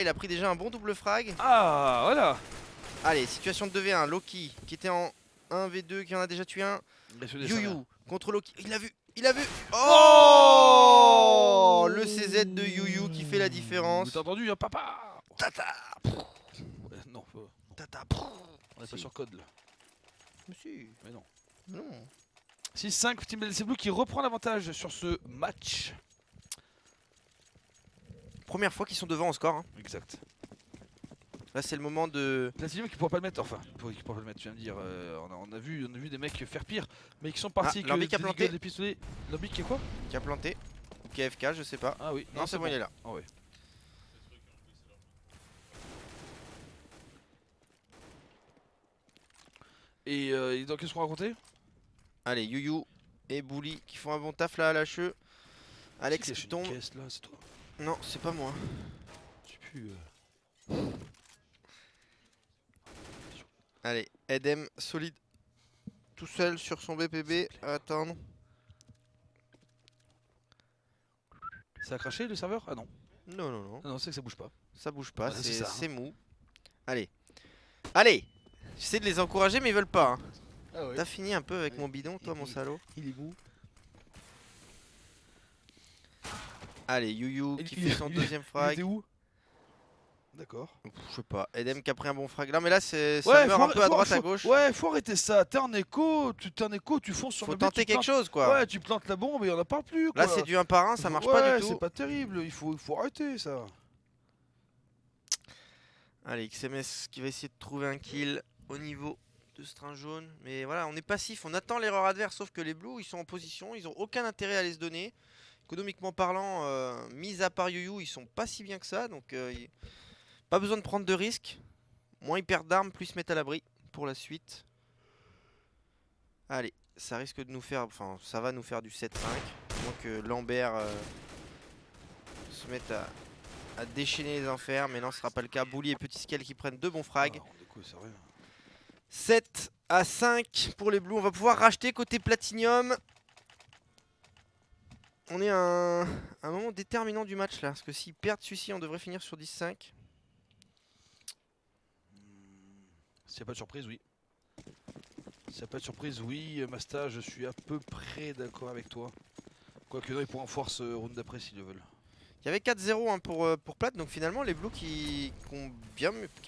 Il a pris déjà un bon double frag. Ah, voilà. Allez, situation de 2v1. Loki qui était en 1v2, qui en a déjà tué un. Yuyu contre Loki. Il l'a vu. Il a vu. Oh, le CZ de Yuyu qui fait la différence. T'as entendu, hein, papa. Tata. Ouais, non, Tata. on est pas sur code là. Monsieur. Mais non. Non. 6-5, Team LC Blue qui reprend l'avantage sur ce match. Première fois qu'ils sont devant en score. Hein. Exact. Là, c'est le moment de. Platinum qui pourra pas le mettre, enfin, qui pourra pas le mettre, tu viens de dire. On a vu des mecs faire pire, mais qui sont partis. Lambic a planté. Les pistolets. Lambic qui est quoi? Qui a planté. Ou qui a FK, je sais pas. Ah oui, non c'est bon, il est là. Ah ouais. Et donc, qu'est-ce qu'on racontait? Allez, Yuyu et Bully qui font un bon taf là à la cheveux. Alex qui tombe. Caisse, là, c'est toi. Non, c'est pas moi. Je sais plus. Allez, Edem solide. Tout seul sur son BPB. À attendre. Ça a craché le serveur? Ah non. Non, non, non. Ah non, c'est que ça bouge pas. Ça bouge pas, Ah, c'est c'est hein. mou. Allez. Allez. J'essaie de les encourager, mais ils veulent pas. Hein. Ah ouais. T'as fini un peu avec mon bidon, toi, mon salaud. Il est mou. Allez, Yuyu qui fait son deuxième frag. Il était où? D'accord. Je sais pas. Edem qui a pris un bon frag. Non, mais là, c'est ça Ouais, meurt un peu à droite, à gauche. Ouais, faut arrêter ça. T'es en écho, tu fonces sur Faut le B, tenter quelque chose, quoi. Ouais, tu plantes la bombe et il en a pas plus. Quoi. Là, c'est du 1 par 1, ça marche pas du tout. C'est pas terrible. Il faut arrêter ça. Allez, XMS qui va essayer de trouver un kill au niveau de String jaune. Mais voilà, on est passif, on attend l'erreur adverse. Sauf que les Blues, ils sont en position, ils ont aucun intérêt à les se donner. Économiquement parlant, mis à part Yuyu, ils sont pas si bien que ça. Donc, pas besoin de prendre de risques. Moins ils perdent d'armes, plus ils se mettent à l'abri pour la suite. Allez, ça risque de nous faire... Enfin, ça va nous faire du 7-5. Moins que Lambert se mette à déchaîner les enfers. Mais non, ce sera pas le cas. Bully et Petit Scale qui prennent deux bons frags. 7 à 5 pour les Blues. On va pouvoir racheter côté Platinium. On est à un moment déterminant du match là. Parce que s'ils perdent celui-ci, on devrait finir sur 10-5. S'il n'y a pas de surprise, oui. S'il n'y a pas de surprise, oui. Masta, je suis à peu près d'accord avec toi. Quoique non, ils pourront force round d'après s'ils le veulent. Il y avait 4-0 hein, pour Plat, donc finalement les Blues qui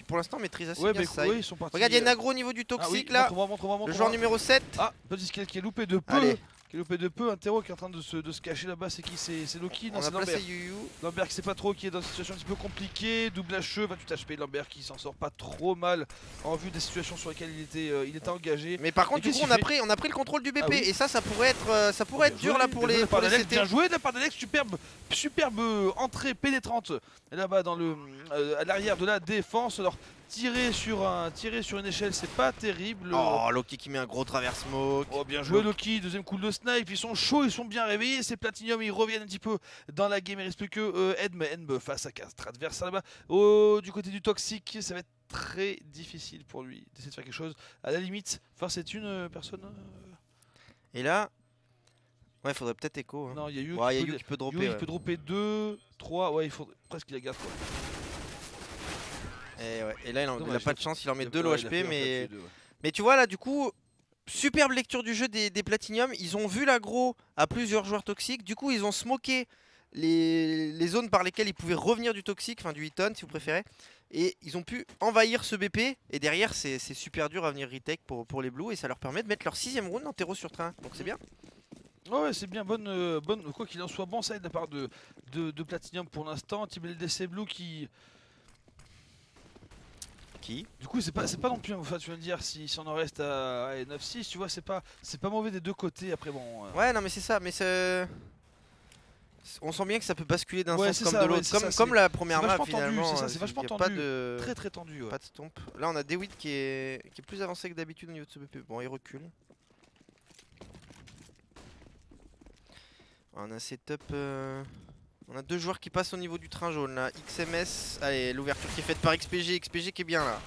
pour l'instant maîtrisent assez bien ça. Oui, ils sont partis. Regarde, il y a une aggro au niveau du toxique là. Montre-moi. Le joueur numéro 7. Ah, Petit Scale qui est loupé de peu. Allez. Qui est loupé de peu. Un terreau qui est en train de se cacher là-bas. C'est qui? C'est Loki? Non, On a c'est placé Lambert. Yuyu. Lambert qui sait pas trop, qui est dans une situation un petit peu compliquée. Double HE, 28 HP. Lambert qui s'en sort pas trop mal en vue des situations sur lesquelles il était engagé. Mais par contre, du coup, on a pris le contrôle du BP. Ah oui. Et ça pourrait être dur là pour les CT. Bien joué de la part d'Alex, superbe entrée pénétrante là-bas à l'arrière de la défense. Alors tirer sur une échelle, c'est pas terrible. Oh, Loki qui met un gros travers smoke. Oh, bien joué Loki, deuxième coup de snipe, ils sont chauds, ils sont bien réveillés, c'est Platinium, ils reviennent un petit peu dans la game, il reste plus que Edm face à Castre adverse là-bas. Du côté du toxique, ça va être très difficile pour lui d'essayer de faire quelque chose. À la limite, face c'est une personne. Et là, ouais, faudrait peut-être écho. Hein. Non, il y a Yu qui peut dropper. Il peut dropper 2, 3, ouais, il faut presque qu'il la garde quoi. Et là, il a pas de chance, il en met 2 l'OHP, mais... ouais. Mais tu vois là, du coup, superbe lecture du jeu des Platinium. Ils ont vu l'aggro à plusieurs joueurs toxiques. Du coup, ils ont smoké les zones par lesquelles ils pouvaient revenir du toxique, enfin du hit-on si vous préférez. Et ils ont pu envahir ce BP. Et derrière, c'est super dur à venir retake pour les Blues. Et ça leur permet de mettre leur 6ème round en terreau sur train. Donc c'est bien. Ouais, c'est bien, bonne, quoi qu'il en soit, bon side de la part de Platinium pour l'instant. Team LDC Blue qui... Du coup, c'est pas non plus, enfin, tu vas me dire, si on en reste à 9-6, tu vois, c'est pas mauvais des deux côtés. Après, bon. Ouais, non, mais c'est ça, mais on sent bien que ça peut basculer d'un sens comme ça, de l'autre, comme la première map finalement. C'est vachement tendu, pas de... très tendu. Ouais. Pas de stomp. Là, on a Dewit qui est plus avancé que d'habitude au niveau de ce BP. Bon, il recule. On a setup. On a 2 joueurs qui passent au niveau du train jaune là. XMS. Allez, l'ouverture qui est faite par XPG. XPG qui est bien là.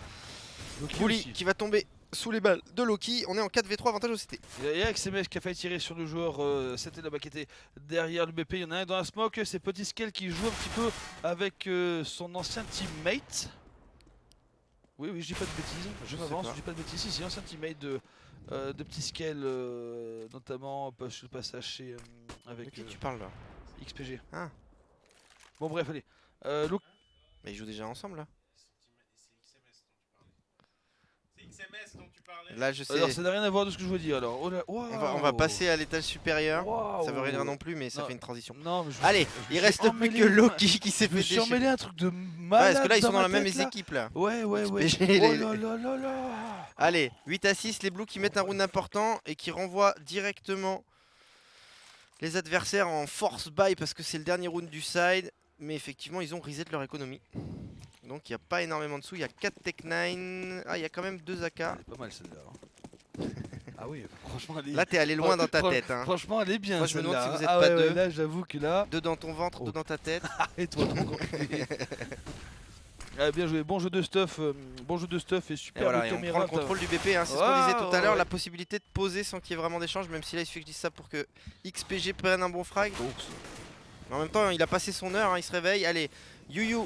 Bully qui va tomber sous les balles de Loki. On est en 4v3 avantage au CT. Il y a XMS qui a failli tirer sur le joueur, c'était là-bas qui était derrière le BP. Il y en a un dans la smoke, c'est Petit Scale qui joue un petit peu avec son ancien teammate. Oui, je dis pas de bêtises, je m'avance, je dis pas de bêtises. Si, ancien teammate de Petit Scale, notamment le passage chez. Avec De qui tu parles là? XPG. Ah. Bon, bref, allez. Mais ils jouent déjà ensemble là. XMS dont tu parlais. Là je sais. Alors, ça n'a rien à voir de ce que je veux dire alors. Oh là, On va passer à l'étage supérieur. Wow. Ça veut rien dire non plus, mais ça Non. fait une transition. Non, mais Allez, il reste plus que Loki qui s'est Je me fait suis déchirer. emmêlé un truc de Ouais, malade. parce que là ils sont dans la ma même tête, là. équipe là. Ouais. XPG, Oh les- là là là là. Allez, 8 à 6, les Blues qui mettent un round important et qui renvoient directement les adversaires en force buy parce que c'est le dernier round du side. Mais effectivement, ils ont reset leur économie. Donc il n'y a pas énormément de sous, il y a 4 Tech 9. Ah, il y a quand même 2 AK. Elle est pas mal celle-là. hein. Ah oui, franchement elle est... Là, t'es allé loin dans ta tête. Hein. Franchement elle est bien. Moi, je me demande celle-là, si vous hein. êtes pas ouais, deux. Là j'avoue que là... 2 dans ton ventre, Oh. 2 dans ta tête. Et toi ton enculé. Ah, bien joué, bon jeu de stuff, et Et super voilà, de et on caméra. prend le contrôle du BP, hein, c'est ce qu'on Ouais, disait tout à l'heure, ouais. la possibilité de poser sans qu'il y ait vraiment d'échange, même si là il suffit que je dise ça pour que XPG prenne un bon frag. Mais en même temps, il a passé son heure, hein, il se réveille. Allez, Yuyu,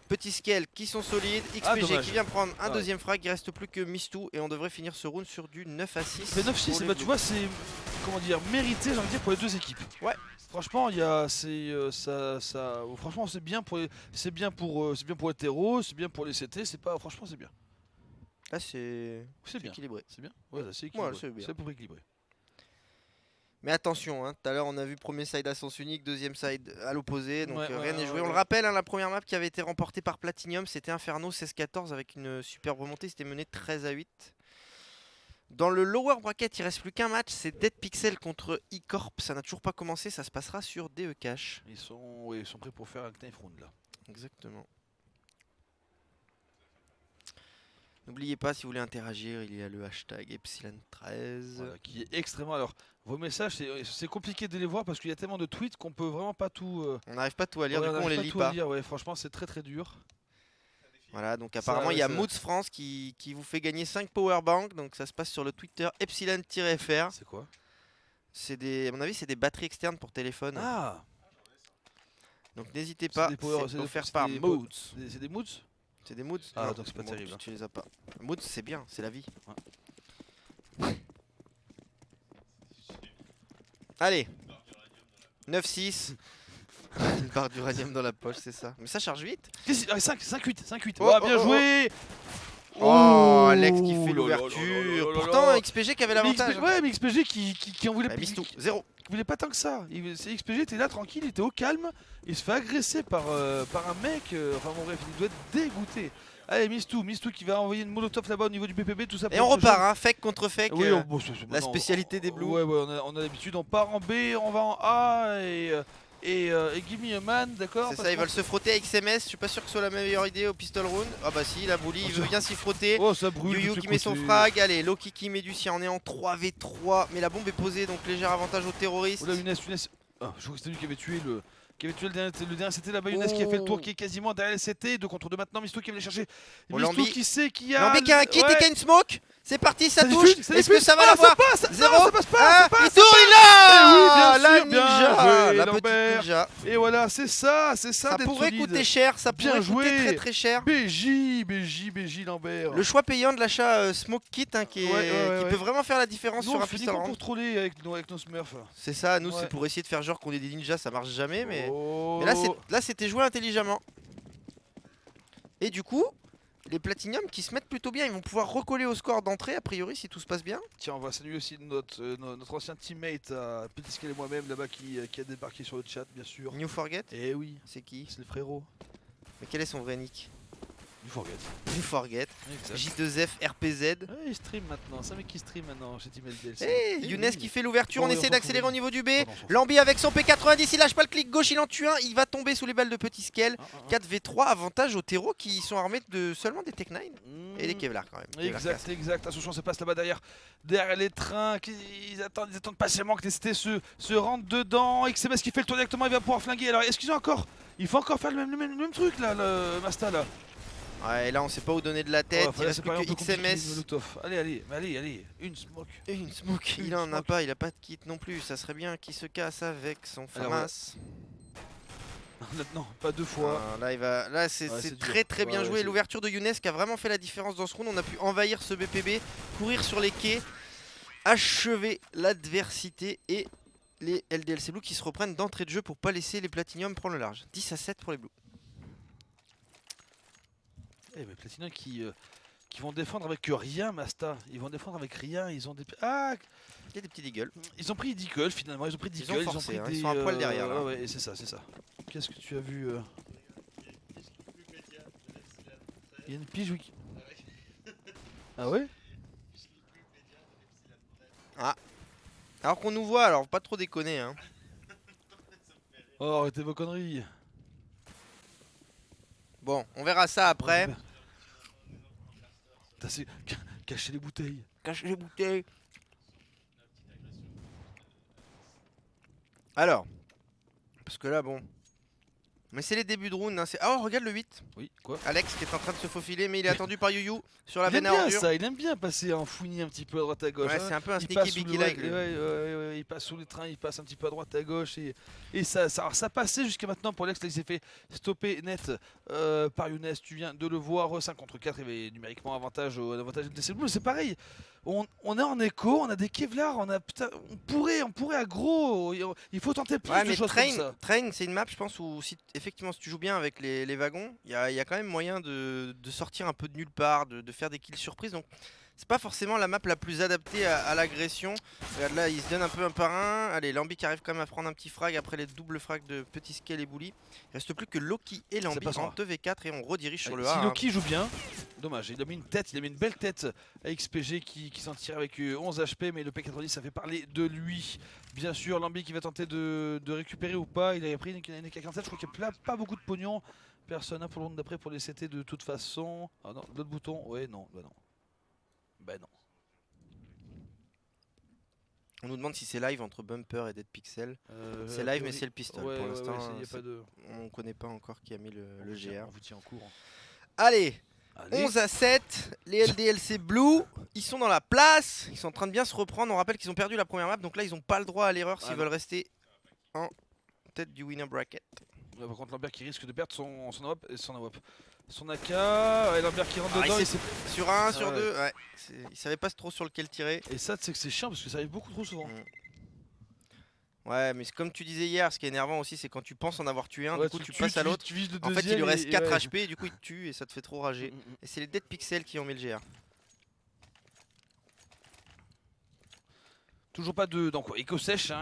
Petit Scale qui sont solides, XPG dommage. qui vient prendre un Ouais. deuxième frag, il reste plus que Mistou et on devrait finir ce round sur du 9 à 6. Mais 9-6, pour les bah, tu Blues. vois, c'est comment dire, mérité, j'ai envie de dire, pour les deux équipes. Ouais. Franchement, il y a, franchement, c'est bien pour les terreaux, c'est bien pour les CT, franchement, c'est bien. Là c'est C'est bien. équilibré. C'est bien. Ouais, c'est équilibré. c'est bien. C'est pour équilibrer. Mais attention, hein, tout à l'heure on a vu premier side à sens unique, deuxième side à l'opposé, donc Ouais, rien n'est joué. ouais, On le ouais. rappelle, hein, la première map qui avait été remportée par Platinum, c'était Inferno 16-14 avec une superbe remontée, c'était mené 13 à 8. Dans le lower bracket, il reste plus qu'un match, c'est Dead Pixel contre E-Corp, ça n'a toujours pas commencé, ça se passera sur DE Cash. Ils sont prêts pour faire un knife round là. Exactement. N'oubliez pas, si vous voulez interagir, il y a le hashtag Epsilon13. Voilà, qui est extrêmement. Alors, vos messages, c'est compliqué de les voir parce qu'il y a tellement de tweets qu'on peut vraiment pas tout. On n'arrive pas tout à lire, ouais, du coup on les n'arrive lit tout à pas. lire, ouais, franchement, c'est très dur. Voilà, donc apparemment il y a ça- Moods France qui vous fait gagner 5 powerbanks, donc ça se passe sur le Twitter Epsilon-FR. C'est quoi? C'est des, à mon avis, c'est des batteries externes pour téléphone. Ah, Donc n'hésitez pas, c'est offert par Moods. c'est des moods. C'est des Moods. Ah, Non, donc c'est pas Moods, terrible, hein. Tu les as pas. Moods c'est bien, c'est la vie. Ouais. Allez, 9-6. Une barre d'uranium dans la poche, c'est ça. Mais ça charge vite. 5-8. Oh, Bien oh, oh. joué. Oh, Alex qui fait là là là l'ouverture. là là Pourtant, là. XPG qui avait Mais l'avantage. XPG, ouais, mais XPG qui en voulait Bah, plus. Mistou, 0. Il voulait pas tant que ça. XPG était là tranquille, il était au calme. Il se fait agresser par un mec. Enfin bon bref, il doit être dégoûté. Allez, Mistou qui va envoyer une molotov là-bas au niveau du BPB, tout ça. Et pour on ce repart, jeu. hein, fake contre fake. Oui, bon, la spécialité des Blues. Ouais, on a l'habitude. On part en B, on va en A et give me a man, d'accord. C'est parce ça, ils qu'on- veulent se frotter avec XMS. Je suis pas sûr que ce soit la meilleure idée au pistol round. Ah bah si, la Bully, il veut bien s'y frotter. Oh, ça brûle. de Yuyu tous qui les met son côtés. frag. Allez, Loki qui met du sien. On est en 3v3. Mais la bombe est posée, donc léger avantage aux terroristes. Oh là, Younes. Ah, je crois que c'était lui qui avait tué le. Le dernier, c'était là-bas Younes qui a fait le tour, qui est quasiment derrière le CT. 2 contre 2 maintenant, Mistou qui va aller chercher. Oh, Mistou Lambi. qui sait qui a. Lambé qui a un kit et qui a une smoke. C'est parti, ça touche. diffuse, Est-ce que ça va Ah, l'avoir? ça passe, 0. non, ça passe pas, ça passe, il tourne, il l'a. Eh oui, bien La sûr, bien ninja. joué, La Lambert. petite ninja. Et voilà, c'est ça Ça d'être pourrait solide. coûter cher. Ça Bien pourrait coûter joué. très très cher. BJ Lambert. Le choix payant de l'achat Smoke Kit hein, qui Ouais. peut vraiment faire la différence Nous, sur on un finit pistol pas round. pour troller avec nos smurfs. C'est ça, nous Ouais. c'est pour essayer de faire genre qu'on est des ninjas, ça marche jamais mais, Oh. mais là c'était joué intelligemment. Et du coup, les Platinum qui se mettent plutôt bien, ils vont pouvoir recoller au score d'entrée a priori si tout se passe bien. Tiens, on va saluer aussi notre ancien teammate, Petit Scale et moi-même là-bas qui a débarqué sur le chat, bien sûr. New Forget, Eh oui, c'est qui? c'est le frérot. Mais quel est son vrai nick? Du Forget. New Forget, Exact. J2F RPZ. Ouais, il stream maintenant, c'est un mec qui stream maintenant chez Team LDLC. Hey, Eh Younes oui. qui fait l'ouverture, Bon, on oui, essaie on s'en d'accélérer fout. au niveau du B. Pardon, on s'en fout. Lambi avec son P90, il lâche pas le clic gauche, il en tue un, il va tomber sous les balles de Petit Scale. 4v3, avantage aux terreaux qui sont armés de seulement des Tech 9 et des Kevlar quand même. Kevlar casse. Exact. Attention, ça passe là-bas derrière les trains. Ils attendent patiemment que les CT se rentrent dedans. XMS qui fait le tour directement, il va pouvoir flinguer. Alors, est-ce qu'ils ont encore. Il faut encore faire le même truc là, le Masta là. Ouais, et là on sait pas où donner de la tête. Il reste plus que XMS. Allez, une smoke. Et une smoke, il en a pas, il a pas de kit non plus. Ça serait bien qu'il se casse avec son FAMAS. Non, pas deux fois. Là, c'est très bien joué. L'ouverture de Younes qui a vraiment fait la différence dans ce round. On a pu envahir ce BPB, courir sur les quais, achever l'adversité et les LDLC Blue qui se reprennent d'entrée de jeu pour pas laisser les Platinium prendre le large. 10-7 pour les Blues. Eh mais Platinum qui vont défendre avec rien, Masta. Ils vont défendre avec rien. Ils ont des... Ah, il y a des petits deagles. Ils ont pris Deagle finalement. Ils ont pris Deagle. Ils ont forcé, ils sont un poil derrière. Là. Ouais, c'est ça. Qu'est-ce que tu as vu Il y a une pige, oui. Ah ouais? Ah. Alors qu'on nous voit, alors pas trop déconner. Hein. Oh, arrêtez vos conneries. Bon, on verra ça après. Cacher les bouteilles. Cacher les bouteilles. Alors. Parce que là, bon. Mais c'est les débuts de round. Hein. Oh, regarde le 8. Oui, quoi? Alex qui est en train de se faufiler, mais il est attendu par Youyou sur la Il veine aime à bien ordure. ça, il aime bien passer en fouillis un petit peu à droite à gauche. Ouais, hein. c'est un peu un Il sneaky biggie like. Il passe sous les trains, il passe un petit peu à droite à gauche. Et ça passait jusqu'à maintenant pour Alex. Là, il s'est fait stopper net par Younes. Tu viens de le voir, 5 contre 4. Il y avait numériquement avantage au DC Blue. C'est pareil. On est en écho, on a des Kevlar, on pourrait aggro. Il faut tenter plus de choses comme ça. Train, c'est une map, je pense, où si tu joues bien avec les wagons, il y a quand même moyen de sortir un peu de nulle part, de faire des kills surprises. Donc c'est pas forcément la map la plus adaptée à l'agression. Regarde là, il se donne un peu un par un. Allez, Lambi qui arrive quand même à prendre un petit frag après les doubles frags de Petit Scale et Bully. Il reste plus que Loki et Lambi en 2v4 et on redirige sur le A. Si Loki joue bien, dommage, il a mis une tête, il a mis une belle tête à XPG qui s'en tire avec 11 HP, mais le P90 ça fait parler de lui. Bien sûr, Lambi qui va tenter de récupérer ou pas, il avait pris une AK-47, je crois qu'il n'y a pas beaucoup de pognon. Personne n'a pour le round d'après pour les CT de toute façon. Ah non, l'autre bouton, ouais, non, bah non. Bah non. On nous demande si c'est live entre Bumper et Dead Pixel. C'est live, mais c'est le pistol. Ouais, pour l'instant, on connaît pas encore qui a mis le GR. On vous tient en cours. Allez, 11-7, les LDLC Blue, ils sont dans la place, ils sont en train de bien se reprendre. On rappelle qu'ils ont perdu la première map, donc là ils n'ont pas le droit à l'erreur s'ils veulent rester en tête du winner bracket. Par contre, Lambert qui risque de perdre son AK, ouais, Lambert qui rentre dedans. Sur 1, sur 2, ouais. Il savait pas trop sur lequel tirer. Et ça, c'est que c'est chiant parce que ça arrive beaucoup trop souvent. Ouais, mais comme tu disais hier, ce qui est énervant aussi, c'est quand tu penses en avoir tué un, du coup tu passes à l'autre. En fait, il lui reste 4 HP et du coup il te tue et ça te fait trop rager. Et c'est les Dead Pixel qui ont mis le GR. Toujours pas de. Donc, écho sèche,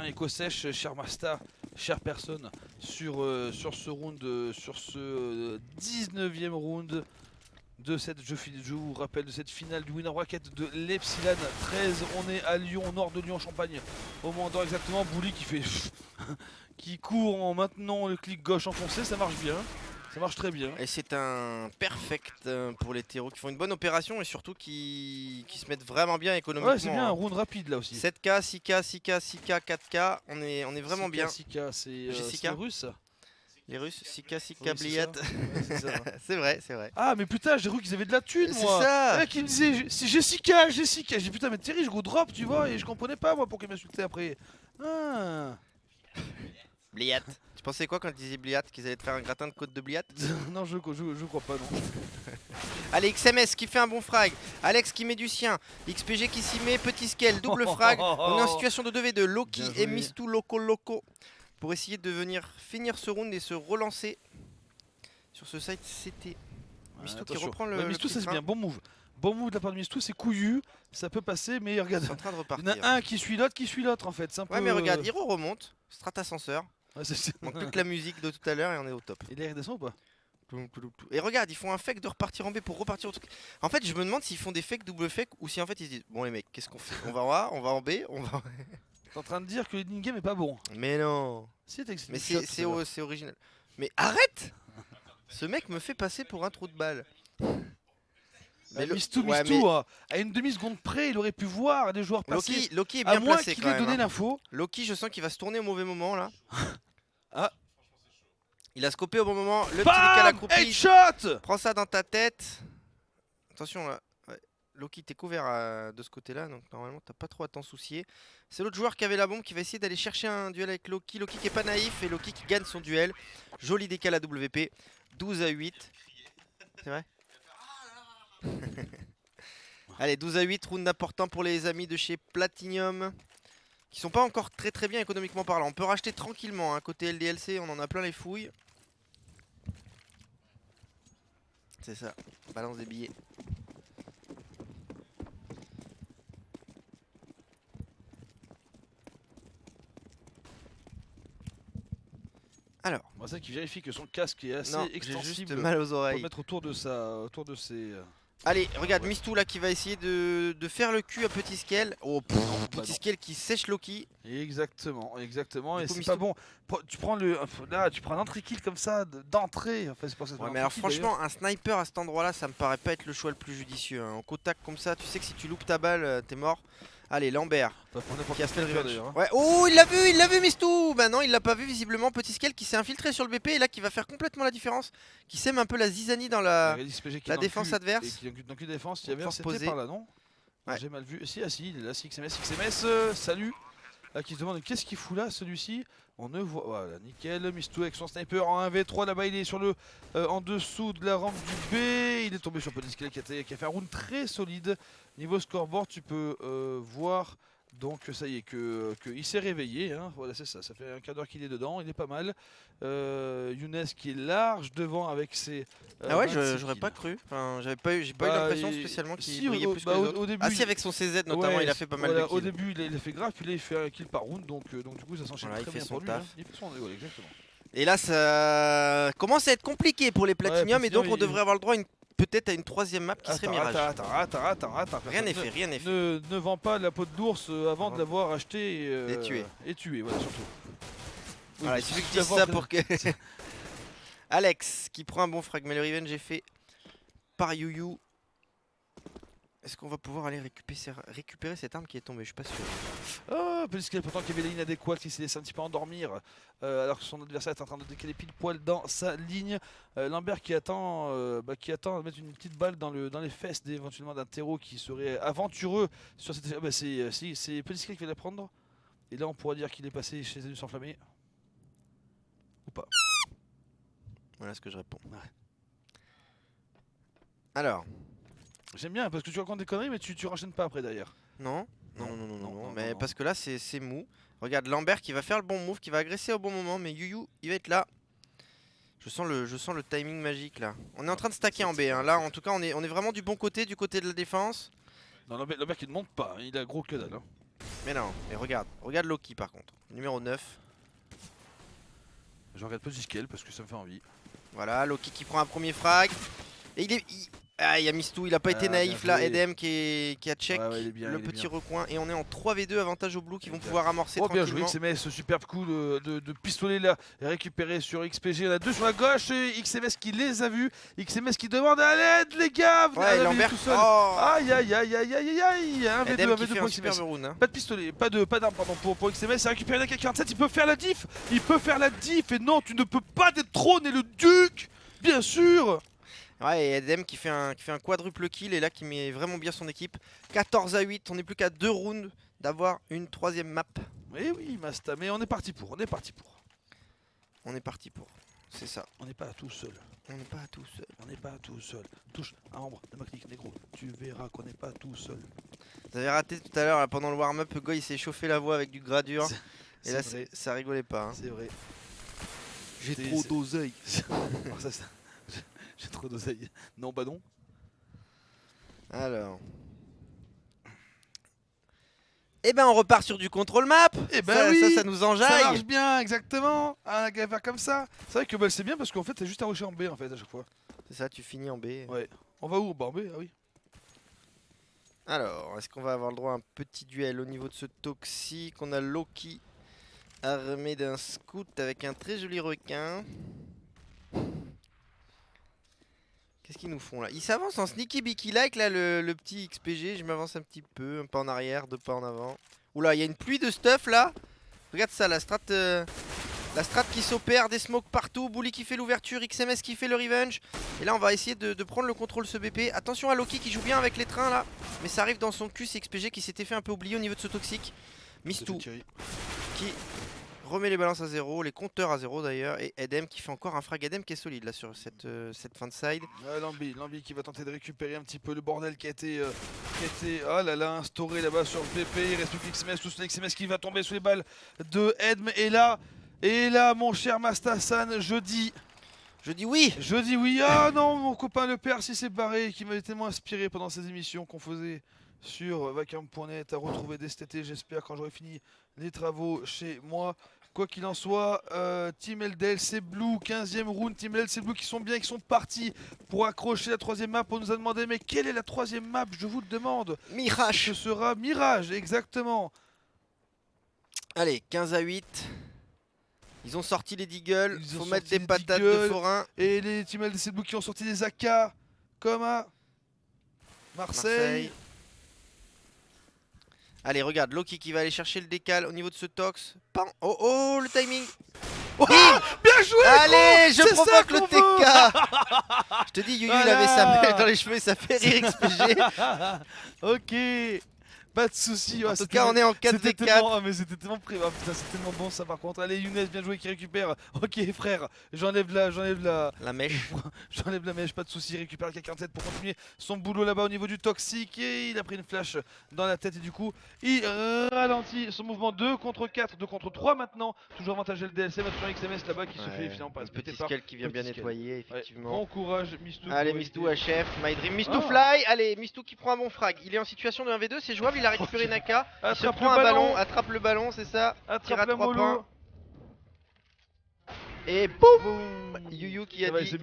cher Masta, chère personne, sur ce round, sur ce 19e round de cette, je vous rappelle, de cette finale du Winner Bracket de l'Epsilon 13. On est à Lyon, au nord de Lyon, Champagne. Au moment d'or exactement, Bully qui fait. qui court en maintenant le clic gauche enfoncé, ça marche bien. Ça marche très bien. Et c'est un perfect pour les terreaux qui font une bonne opération et surtout qui se mettent vraiment bien économiquement. Ouais, c'est bien, un round rapide là aussi. 7K, 6K, 6K, 6K, 4K, on est vraiment 6K, bien. 6K, c'est russe ça. Les Russes, 6K, 6K, bliette. Ouais, c'est vrai, c'est vrai. Ah, mais putain, j'ai cru qu'ils avaient de la thune, moi. C'est ça. Le mec, il me disait, c'est Jessica. J'ai dit, putain, mais Thierry, je go drop, tu vois, et je comprenais pas, moi, pour qu'il m'insultait après. Ah. Bliat. Tu pensais quoi quand tu disais Bliat? Qu'ils allaient te faire un gratin de côte de Bliat? Non, je crois pas, non. Allez, XMS qui fait un bon frag. Alex qui met du sien. XPG qui s'y met. Petit scale, double frag. On est en situation de 2v2. Loki et Mistou Loco pour essayer de venir finir ce round et se relancer sur ce site CT. Mistou qui reprend le. Mistou, ça c'est bien. Bon move. Bon move de la part de Mistou, c'est couillu. Ça peut passer, mais regarde. C'est en train de repartir. Il y en a un qui suit l'autre en fait. Ouais, mais regarde, Hiro remonte. Strat ascenseur. Ouais, il manque plus que la musique de tout à l'heure et on est au top. Et là il redescend ou pas? Et regarde, ils font un fake de repartir en B pour repartir au truc. En fait, je me demande s'ils font des fakes, double fake, ou si en fait ils se disent bon les mecs, qu'est-ce qu'on fait? On va en A, on va en B, on va. T'es en train de dire que l'in-game est pas bon? Mais non. Mais c'est original. Mais arrête! Ce mec me fait passer pour un trou de balle. Mais Mistou, à une demi-seconde près, il aurait pu voir des joueurs passer. Loki est bien placé quand même. À moins qu'il ait donné l'info. Loki, je sens qu'il va se tourner au mauvais moment là. Ah. Il a scopé au bon moment. Le petit décal Bam! accroupi. Headshot! Prends ça dans ta tête. Attention là. Ouais. Loki, t'es couvert de ce côté-là, donc normalement t'as pas trop à t'en soucier. C'est l'autre joueur qui avait la bombe qui va essayer d'aller chercher un duel avec Loki. Loki qui est pas naïf et Loki qui gagne son duel. Joli décal à WP. 12-8. C'est vrai? Allez, 12-8, round important pour les amis de chez Platinium. Qui sont pas encore très bien économiquement parlant. On peut racheter tranquillement, hein. Côté LDLC, on en a plein les fouilles. C'est ça, balance des billets. Alors, Moi, c'est qui vérifie que son casque est assez non, j'ai juste extensible mal aux pour le oreilles. mettre autour de ses. Allez, regarde, Mistou là qui va essayer de faire le cul à Petit Scale. Oh, pff, bah Petit non. Scale qui sèche Loki. Exactement. Du Et coup, c'est Mistou- pas bon. Tu prends le. Là, tu prends un entrée kill comme ça d'entrée. Enfin, c'est pour ça que c'est Ouais, pas mais un alors entrée kill, franchement, un sniper à cet endroit là, ça me paraît pas être le choix le plus judicieux. Hein. En contact comme ça, tu sais que si tu loupes ta balle, t'es mort. Allez, Lambert. d'ailleurs. Enfin, pour n'importe Qui a quel fait le sniper, revenge. d'ailleurs, hein. Ouais, oh, il l'a vu Mistou. Bah non, il l'a pas vu visiblement. Petit Scale qui s'est infiltré sur le BP et là qui va faire complètement la différence. Qui sème un peu la zizanie dans la. Regarde XPG qui est la dans le défense cul adverse. Et qui est dans le cul de défense. Il y Donc, avait un force CT posée. par là, non? Ouais. J'ai mal vu. Si, il est là, c'est XMS. Salut. Là, qui se demande qu'est-ce qu'il fout là, celui-ci. On ne voit. Voilà, nickel. Mistou avec son sniper en 1v3. Là-bas, il est sur le. En dessous de la rampe du B. Il est tombé sur Petit Scale qui a fait un round très solide. Niveau scoreboard, tu peux voir. Donc ça y est, il s'est réveillé, hein. Voilà, c'est ça, ça fait un quart d'heure qu'il est dedans, il est pas mal. Younes qui est large devant avec ses... Ah ouais, 26 j'aurais kills. pas cru. Enfin, j'ai pas eu l'impression spécialement qu'il si, brillait plus que bah, les au autres. début, Ah si, avec son CZ notamment, ouais, il a fait pas mal voilà, de kills. Au début, il a fait grave, puis là, il fait un kill par round, donc du coup, ça s'enchaîne Voilà, il très fait bien son pour lui. taf. Hein. Il fait son... Ouais, exactement. Et là, ça commence à être compliqué pour les Platinium et donc Platinium, on devrait avoir le droit peut-être à une troisième map qui serait Mirage. Attends. Rien n'est fait, rien n'est fait. Ne vends pas la peau de l'ours avant de l'avoir acheté Et tué. Et tué, voilà, surtout. Oui, Voilà, mais il suffit que si je dise tu ça vas pour que... Alex qui prend un bon frag, mais le revenge est fait par YouYou. Est-ce qu'on va pouvoir aller récupérer cette arme qui est tombée? Je suis pas sûr. Oh, Petit Scale, pourtant qu'il y avait la ligne adéquate, qui s'est laissé un petit peu endormir alors que son adversaire est en train de décaler pile poil dans sa ligne. Lambert qui attend de mettre une petite balle dans les fesses éventuellement d'un terreau qui serait aventureux sur cette. C'est Petit Scale qui va la prendre. Et là on pourra dire qu'il est passé chez Zénus enflammé. Ou pas. Voilà ce que je réponds. Ouais. Alors, J'aime bien parce que tu racontes des conneries mais tu renchaînes pas après derrière. non, Non, mais non. parce que là c'est mou. Regarde Lambert qui va faire le bon move, qui va agresser au bon moment, mais YouYou il va être là. Je sens le timing magique là. On est en train de stacker en B, hein. Là en tout cas on est vraiment du bon côté, du côté de la défense. Non, Lambert qui ne monte pas, hein. Il a gros que dalle. Hein. Mais non, mais regarde Loki par contre, numéro 9. Je regarde Petit Scale parce que ça me fait envie. Voilà, Loki qui prend un premier frag. Et il y a Mistou, il a pas été naïf bien là. joué. Edem qui a check Ouais, il est bien, le il est petit bien. recoin. Et on est en 3v2 avantage au blue qui vont Exact. pouvoir amorcer Oh bien joué tranquillement. XMS, ce superbe coup de pistolet là récupéré sur XPG. Il y en a deux sur la gauche et XMS qui les a vus. XMS qui demande à l'aide les gars. Ouais, Ah, Lambert. tout seul. Oh, Aïe aïe. 1v2, Edem 1v2 qui fait pour un super XMS. round. Hein. Pas de pistolet, pas d'arme pardon pour XMS. Il a récupéré la K47, il peut faire la diff. Et non, tu ne peux pas détrôner le duc. Bien sûr. Ouais, et Edem qui fait un quadruple kill et là qui met vraiment bien son équipe. 14-8, on n'est plus qu'à 2 rounds d'avoir une troisième map. Eh oui Masta, mais on est parti pour. On est parti pour. C'est ça. On n'est pas tout seul. On n'est pas tout seul. Touche un membre de ma clique négro. Tu verras qu'on n'est pas tout seul. Vous avez raté tout à l'heure là, pendant le warm-up, Goy il s'est chauffé la voix avec du gradure. Et là vrai. ça rigolait pas. Hein. C'est vrai. J'ai C'est- trop c'est- d'oseille. Alors ça, j'ai trop d'oseille. Non, bah non. Alors. Eh ben on repart sur du contrôle map. Eh ben ça, oui, ça nous Ça enjaille. marche bien, exactement. Un gars faire comme ça. C'est vrai que bah, c'est bien parce qu'en fait, c'est juste un rocher en B en fait à chaque fois. C'est ça, tu finis en B. Ouais. On va où? Bah en B, ah oui. Alors, est-ce qu'on va avoir le droit à un petit duel au niveau de ce toxique? On a Loki armé d'un scout avec un très joli requin. Qu'est-ce qu'ils nous font là? Ils s'avancent en sneaky beaky like là, le petit XPG. Je m'avance un petit peu, un pas en arrière, deux pas en avant. Oula, il y a une pluie de stuff là. Regarde ça, la strat. La strat qui s'opère, des smokes partout, Bully qui fait l'ouverture, XMS qui fait le revenge. Et là on va essayer de prendre le contrôle ce BP. Attention à Loki qui joue bien avec les trains là. Mais ça arrive dans son cul, c'est XPG qui s'était fait un peu oublier au niveau de ce toxique. Mistou qui remet les balances à 0, les compteurs à 0 d'ailleurs. Et Edem qui fait encore un frag. Edem qui est solide là sur cette fin de side. Ouais, Lambi qui va tenter de récupérer un petit peu le bordel qui a été oh là là, instauré là-bas sur le BP. Il reste plus que XMS, tout seul XMS qui va tomber sous les balles de Edm. Et là, mon cher Mastassan, je dis oui. Je dis oui. Ah non, mon copain le père s'est barré, qui m'avait tellement inspiré pendant ces émissions qu'on faisait sur Vacarme.net à retrouver dès cet été, j'espère, quand j'aurai fini les travaux chez moi. Quoi qu'il en soit, Team LDLC Blue, 15e round, Team LDLC Blue qui sont bien, qui sont partis pour accrocher la 3ème map. On nous a demandé, mais quelle est la 3ème map? Je vous le demande. Mirage. Ce sera Mirage, exactement. Allez, 15-8. Ils ont sorti les Deagles, il faut mettre des patates de forain. Et les Team LDC Blue qui ont sorti des AK, comme à Marseille. Allez, regarde, Loki qui va aller chercher le décal au niveau de ce tox. Pan. Oh, oh, le timing. Oh, bien joué. Allez, je provoque le TK. Je te dis, Yuyu, il avait sa mèche dans les cheveux, ça fait rire XPG. Ok. Pas de soucis. En tout cas, on est en 4v4. Mais c'était tellement prêt. Oh, putain, c'est tellement bon ça par contre. Allez, Younes, bien joué qui récupère. Ok, frère, j'enlève la mèche. J'enlève la mèche, pas de soucis. Il récupère le K47 pour continuer son boulot là-bas au niveau du toxique. Et il a pris une flash dans la tête et du coup, il ralentit son mouvement 2 contre 4, 2 contre 3 maintenant. Toujours avantage LDLC, maintenant XMS là-bas qui se fait finalement pas respecter petit par scale qui vient bien nettoyer, effectivement. Bon courage, Mistou. Allez, Mistou HF, My Dream, Mistou Fly. Allez, Mistou qui prend un bon frag. Il est en situation de 1v2, c'est jouable. Il a récupéré Naka, il se prend un ballon, attrape le ballon, c'est ça. Tire à 3 points. Et boum, Yuyu qui a dit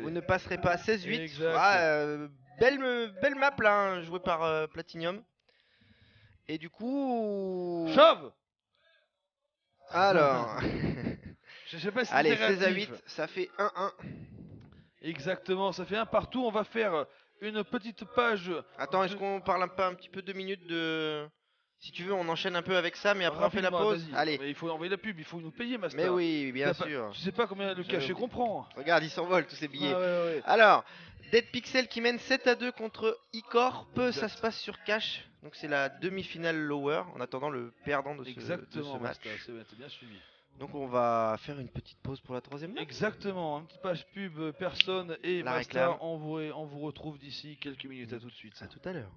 vous ne passerez pas à 16-8. Belle map là, hein, jouée par Platinum. Et du coup... Chauve. Alors... Je sais pas si allez, 16-8, ça fait 1-1. Exactement, ça fait un partout. On va faire une petite page. Attends, est-ce qu'on parle un petit peu 2 minutes de... Si tu veux, on enchaîne un peu avec ça, mais après on fait la pause. Allez. Mais il faut envoyer la pub, il faut nous payer, Master. Mais oui, bien sûr. Tu sais pas combien le cachet qu'on prend. Regarde, il s'envole tous ces billets. Ah, ouais. Alors, Dead Pixel qui mène 7-2 contre Icor. Ça se passe sur cash. Donc c'est la demi-finale lower, en attendant le perdant de ce match. C'est bien suivi. Donc on va faire une petite pause pour la 3ème map. Exactement, un petit page pub, personne et Master. On vous retrouve d'ici quelques minutes. À tout de suite. À tout à l'heure.